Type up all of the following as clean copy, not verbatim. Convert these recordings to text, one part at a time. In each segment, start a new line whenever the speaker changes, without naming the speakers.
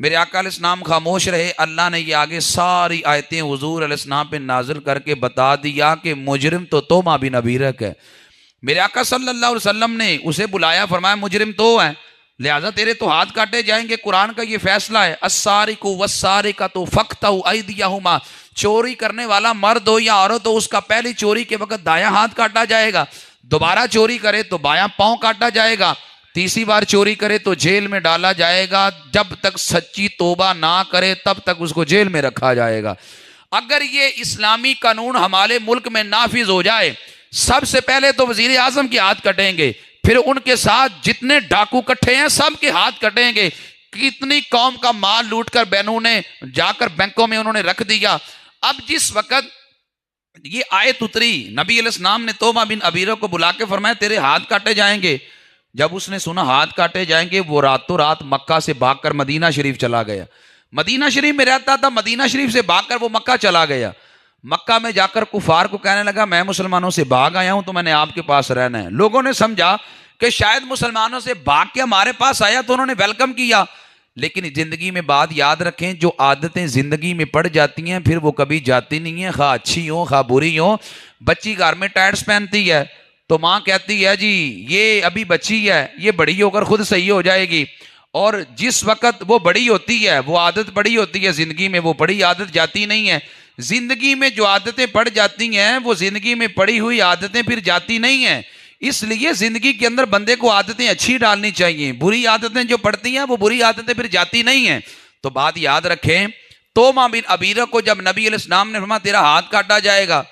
میرے آقا علیہ السلام خاموش رہے. اللہ نے یہ آگے ساری آیتیں حضور علیہ السلام پہ نازل کر کے بتا دیا کہ مجرم تو توما بن ابیرک ہے. میرے آقا صلی اللہ علیہ وسلم نے اسے بلایا, فرمایا مجرم تو ہے, لہٰذا تیرے تو ہاتھ کاٹے جائیں گے. قرآن کا یہ فیصلہ ہے, السارق والسارقۃ فاقطعوا ایدیہما, چوری کرنے والا مرد ہو یا عورت ہو, اس کا پہلی چوری کے وقت دایاں ہاتھ کاٹا جائے گا. دوبارہ چوری کرے تو بایاں پاؤں کاٹا جائے گا. تیسری بار چوری کرے تو جیل میں ڈالا جائے گا. جب تک سچی توبہ نہ کرے تب تک اس کو جیل میں رکھا جائے گا. اگر یہ اسلامی قانون ہمارے ملک میں نافذ ہو جائے, سب سے پہلے تو وزیر اعظم کے ہاتھ کٹیں گے, پھر ان کے ساتھ جتنے ڈاکو کٹھے ہیں سب کے ہاتھ کٹیں گے. کتنی قوم کا مال لوٹ کر بہنوں نے جا کر بینکوں میں انہوں نے رکھ دیا. اب جس وقت یہ آیت اتری, نبی علیہ السلام نے توما بن ابیرہ کو بلا کے فرمایا تیرے ہاتھ کاٹے جائیں گے. جب اس نے سنا ہاتھ کاٹے جائیں گے, وہ راتوں رات مکہ سے بھاگ کر مدینہ شریف چلا گیا. مدینہ شریف میں رہتا تھا, مدینہ شریف سے بھاگ کر وہ مکہ چلا گیا. مکہ میں جا کر کفار کو کہنے لگا میں مسلمانوں سے بھاگ آیا ہوں تو میں نے آپ کے پاس رہنا ہے. لوگوں نے سمجھا کہ شاید مسلمانوں سے بھاگ کے ہمارے پاس آیا تو انہوں نے ویلکم کیا. لیکن زندگی میں بات یاد رکھیں, جو عادتیں زندگی میں پڑ جاتی ہیں پھر وہ کبھی جاتی نہیں ہیں, خواہ اچھی ہوں خواہ بری ہوں. بچی گھر میں ٹائٹس پہنتی ہے تو ماں کہتی ہے جی یہ ابھی بچی ہے, یہ بڑی ہو کر خود صحیح ہو جائے گی. اور جس وقت وہ بڑی ہوتی ہے, وہ عادت بڑی ہوتی ہے زندگی میں, وہ بڑی عادت جاتی نہیں ہے. زندگی میں جو عادتیں پڑ جاتی ہیں وہ زندگی میں پڑی ہوئی عادتیں پھر جاتی نہیں ہیں. اس لیے زندگی کے اندر بندے کو عادتیں اچھی ڈالنی چاہیے. بری عادتیں جو پڑتی ہیں وہ بری عادتیں پھر جاتی نہیں ہیں. تو بات یاد رکھیں, توما بن ابیرہ کو جب نبی علیہ السلام نے فرمایا تیرا ہاتھ کاٹا جائے گا,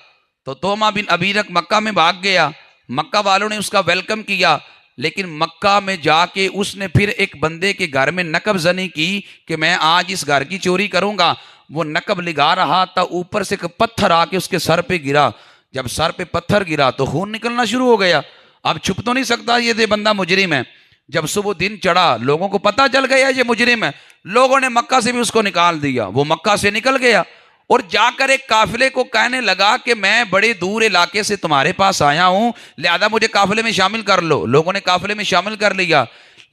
تو توما بن ابیرہ مکہ میں بھاگ گیا. مکہ والوں نے اس کا ویلکم کیا, لیکن مکہ میں جا کے اس نے پھر ایک بندے کے گھر میں نقب زنی کی کہ میں آج اس گھر کی چوری کروں گا. وہ نقب لگا رہا تھا, اوپر سے ایک پتھر آ کے اس کے سر پہ گرا. جب سر پہ پتھر گرا تو خون نکلنا شروع ہو گیا. اب چھپ تو نہیں سکتا یہ بندہ مجرم ہے. جب صبح دن چڑھا, لوگوں کو پتہ چل گیا یہ مجرم ہے, لوگوں نے مکہ سے بھی اس کو نکال دیا. وہ مکہ سے نکل گیا اور جا کر ایک قافلے کو کہنے لگا کہ میں بڑے دور علاقے سے تمہارے پاس آیا ہوں, لہذا مجھے قافلے میں شامل کر لو. لوگوں نے قافلے میں شامل کر لیا.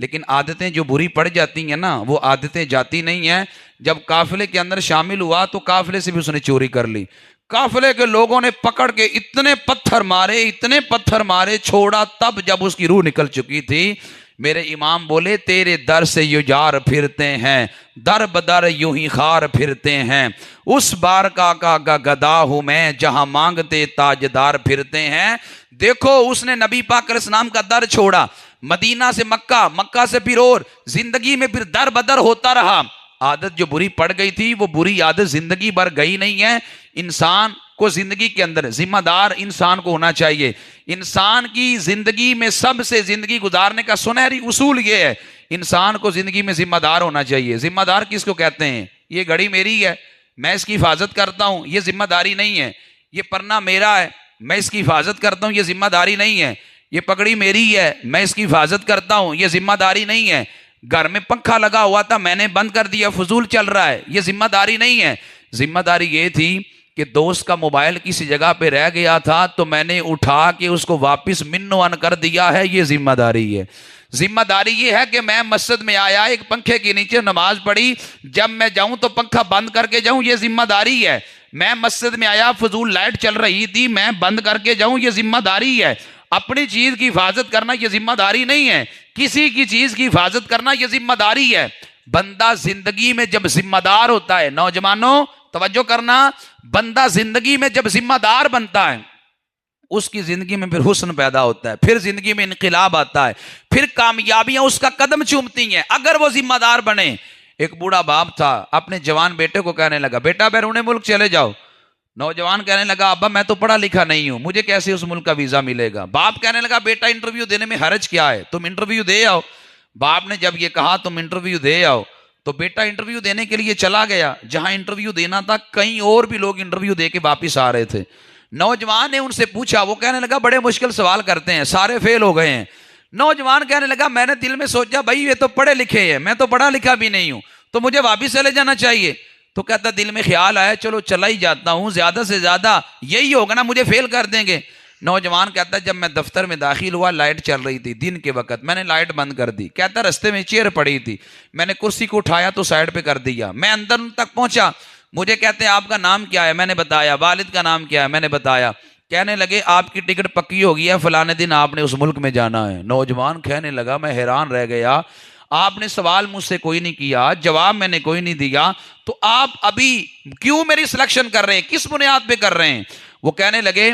لیکن عادتیں جو بری پڑ جاتی ہیں نا, وہ عادتیں جاتی نہیں ہیں. جب قافلے کے اندر شامل ہوا تو قافلے سے بھی اس نے چوری کر لی. قافلے کے لوگوں نے پکڑ کے اتنے پتھر مارے چھوڑا, تب جب اس کی روح نکل چکی تھی. میرے امام بولے تیرے در سے یجار پھرتے ہیں, در بدر یوں ہی خار پھرتے ہیں. اس بار کا گدا ہوں میں, جہاں مانگتے تاجدار پھرتے ہیں. دیکھو اس نے نبی پاک علیہ السلام کا در چھوڑا, مدینہ سے مکہ, مکہ سے پھر اور زندگی میں پھر در بدر ہوتا رہا. عادت جو بری پڑ گئی تھی وہ بری عادت زندگی بھر گئی نہیں ہے. انسان کو زندگی کے اندر ذمہ دار انسان کو ہونا چاہیے. انسان کی زندگی میں سب سے زندگی گزارنے کا سنہری اصول یہ ہے, انسان کو زندگی میں ذمہ دار ہونا چاہیے. ذمہ دار کس کو کہتے ہیں؟ یہ گھڑی میری ہے, میں اس کی حفاظت کرتا ہوں, یہ ذمہ داری نہیں ہے. یہ پرنا میرا ہے, میں اس کی حفاظت کرتا ہوں, یہ ذمہ داری نہیں ہے. یہ پگڑی میری ہے, میں اس کی حفاظت کرتا ہوں, یہ ذمہ داری نہیں ہے. گھر میں پنکھا لگا ہوا تھا, میں نے بند کر دیا, فضول چل رہا ہے, یہ ذمہ داری نہیں ہے. ذمہ داری یہ تھی کہ دوست کا موبائل کسی جگہ پہ رہ گیا تھا تو میں نے اٹھا کے اس کو واپس منو ان کر دیا ہے, یہ ذمہ داری ہے. ذمہ داری یہ ہے کہ میں مسجد میں آیا, ایک پنکھے کے نیچے نماز پڑھی, جب میں جاؤں تو پنکھا بند کر کے جاؤں, یہ ذمہ داری ہے. میں مسجد میں آیا, فضول لائٹ چل رہی تھی, میں بند کر کے جاؤں, یہ ذمہ داری ہے. اپنی چیز کی حفاظت کرنا یہ ذمہ داری نہیں ہے, کسی کی چیز کی حفاظت کرنا یہ ذمہ داری ہے. بندہ زندگی میں جب ذمہ دار ہوتا ہے, نوجوانوں توجہ کرنا, بندہ زندگی میں جب ذمہ دار بنتا ہے اس کی زندگی میں پھر حسن پیدا ہوتا ہے, پھر زندگی میں انقلاب آتا ہے, پھر کامیابیاں اس کا قدم چومتی ہیں اگر وہ ذمہ دار بنے. ایک بوڑھا باپ تھا, اپنے جوان بیٹے کو کہنے لگا بیٹا بیرون ملک چلے جاؤ. نوجوان کہنے لگا ابا میں تو پڑھا لکھا نہیں ہوں, مجھے کیسے اس ملک کا ویزا ملے گا. باپ کہنے لگا بیٹا انٹرویو دینے میں حرج کیا ہے, تم انٹرویو دے آؤ. باپ نے جب یہ کہا تم انٹرویو دے آؤ تو بیٹا انٹرویو دینے کے لیے چلا گیا. جہاں انٹرویو دینا تھا کہیں اور بھی لوگ انٹرویو دے کے واپس آ رہے تھے. نوجوان نے ان سے پوچھا, وہ کہنے لگا بڑے مشکل سوال کرتے ہیں, سارے فیل ہو گئے ہیں. نوجوان کہنے لگا میں نے دل میں سوچا بھائی یہ تو پڑھے لکھے ہیں, میں تو پڑھا لکھا بھی نہیں ہوں, تو مجھے واپس چلے جانا چاہیے. تو کہتا دل میں خیال آیا چلو چلا ہی جاتا ہوں, زیادہ سے زیادہ یہی ہوگا نا مجھے فیل کر دیں گے. نوجوان کہتا ہے جب میں دفتر میں داخل ہوا لائٹ چل رہی تھی دن کے وقت، میں نے لائٹ بند کر دی. کہتا ہے رستے میں چیئر پڑی تھی، میں نے کرسی کو اٹھایا تو سائڈ پہ کر دیا. میں اندر تک پہنچا، مجھے کہتے ہیں آپ کا نام کیا ہے، میں نے بتایا. والد کا نام کیا ہے، میں نے بتایا. کہنے لگے آپ کی ٹکٹ پکی ہو گئی ہے، فلانے دن آپ نے اس ملک میں جانا ہے. نوجوان کہنے لگا میں حیران رہ گیا، آپ نے سوال مجھ سے کوئی نہیں کیا، جواب میں نے کوئی نہیں دیا، تو آپ ابھی کیوں میری سلیکشن کر رہے ہیں، کس بنیاد پہ کر رہے ہیں؟ وہ کہنے لگے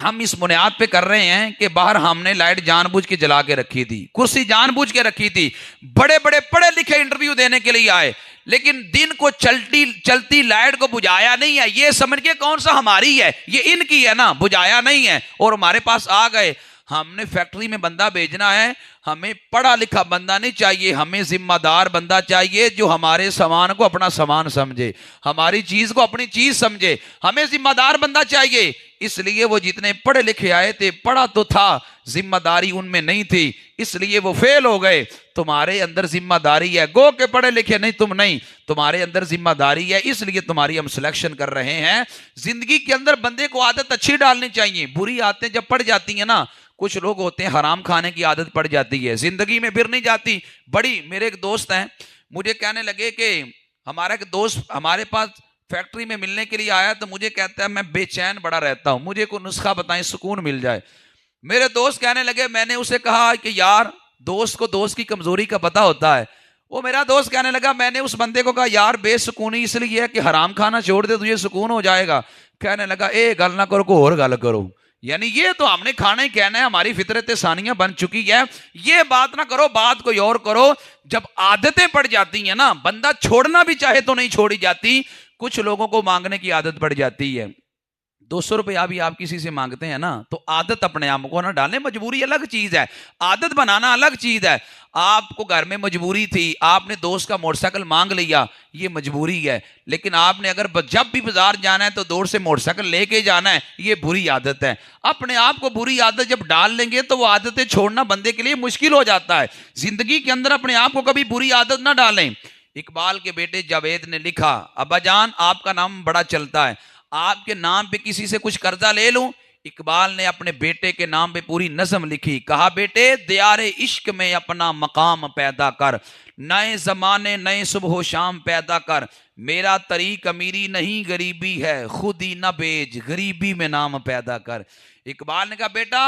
ہم اس بنیاد پہ کر رہے ہیں کہ باہر ہم نے لائٹ جان بوجھ کے جلا کے رکھی تھی، کرسی جان بوجھ کے رکھی تھی، بڑے بڑے پڑھے لکھے انٹرویو دینے کے لیے آئے، لیکن دن کو چلتی لائٹ کو بجھایا نہیں ہے. یہ سمجھ کے کون سا ہماری ہے، یہ ان کی ہے نا، بجھایا نہیں ہے اور ہمارے پاس آ گئے. ہم نے فیکٹری میں بندہ بھیجنا ہے، ہمیں پڑھا لکھا بندہ نہیں چاہیے، ہمیں ذمہ دار بندہ چاہیے جو ہمارے سامان کو اپنا سامان سمجھے، ہماری چیز کو اپنی چیز سمجھے. ہمیں ذمہ دار بندہ چاہیے. اس لیے وہ جتنے پڑھے لکھے آئے تھے، پڑھا تو تھا، ذمہ داری ان میں نہیں تھی، اس لیے وہ فیل ہو گئے. تمہارے اندر ذمہ داری ہے، گو کہ پڑھے لکھے نہیں تم نہیں، تمہارے اندر ذمہ داری ہے، اس لیے تمہاری ہم سلیکشن کر رہے ہیں. زندگی کے اندر بندے کو عادت اچھی ڈالنی چاہیے. بری عادتیں جب پڑ جاتی ہیں نا، کچھ لوگ ہوتے ہیں حرام کھانے کی عادت پڑ جاتی ہے، زندگی میں پھر نہیں جاتی. بڑی میرے ایک دوست ہیں، مجھے کہنے لگے کہ ہمارا ایک دوست ہمارے پاس فیکٹری میں ملنے کے لیے آیا تو مجھے کہتا ہے میں بے چین بڑا رہتا ہوں، مجھے کوئی نسخہ بتائیں سکون مل جائے. میرے دوست کہنے لگے، میں نے اسے کہا کہ یار دوست کو دوست کی کمزوری کا پتہ ہوتا ہے. وہ میرا دوست کہنے لگا، میں نے اس بندے کو کہا یار بے سکونی اس لیے ہے کہ حرام کھانا چھوڑ دے تو یہ سکون ہو جائے گا. کہنے لگا اے گل نہ کرو کو اور گل کرو، یعنی یہ تو ہم نے کھانا ہی کہنا ہے، ہماری فطرت ثانیہ بن چکی ہے، یہ بات نہ کرو، بات کوئی اور کرو. جب عادتیں پڑ جاتی ہیں نا، بندہ چھوڑنا بھی چاہے تو نہیں چھوڑی جاتی. کچھ لوگوں کو مانگنے کی عادت پڑ جاتی ہے، 200 روپیہ بھی آپ کسی سے مانگتے ہیں نا تو عادت اپنے آپ کو نہ ڈالیں. مجبوری الگ چیز ہے، عادت بنانا الگ چیز ہے. آپ کو گھر میں مجبوری تھی، آپ نے دوست کا موٹر سائیکل مانگ لیا، یہ مجبوری ہے. لیکن آپ نے اگر جب بھی بازار جانا ہے تو دور سے موٹر سائیکل لے کے جانا ہے، یہ بری عادت ہے. اپنے آپ کو بری عادت جب ڈال لیں گے تو وہ عادتیں چھوڑنا بندے کے لیے مشکل ہو جاتا ہے. زندگی کے اندر اپنے آپ کو کبھی بری عادت نہ ڈالیں. اقبال کے بیٹے جاوید نے لکھا، ابا جان آپ کا نام بڑا چلتا ہے، آپ کے نام پہ کسی سے کچھ قرضہ لے لوں. اقبال نے اپنے بیٹے کے نام پہ پوری نظم لکھی، کہا بیٹے دیار عشق میں اپنا مقام پیدا کر، نئے زمانے نئے صبح و شام پیدا کر، میرا طریق امیری نہیں غریبی ہے، خود ہی نہ بیچ غریبی میں نام پیدا کر. اقبال نے کہا بیٹا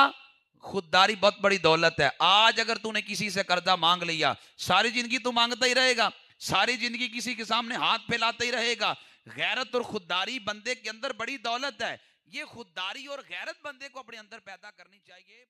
خودداری بہت بڑی دولت ہے. آج اگر تو نے کسی سے قرضہ مانگ لیا، ساری زندگی تو مانگتا ہی رہے گا، ساری زندگی کسی کے سامنے ہاتھ پھیلاتا ہی رہے گا. غیرت اور خودداری بندے کے اندر بڑی دولت ہے. یہ خودداری اور غیرت بندے کو اپنے اندر پیدا کرنی چاہیے.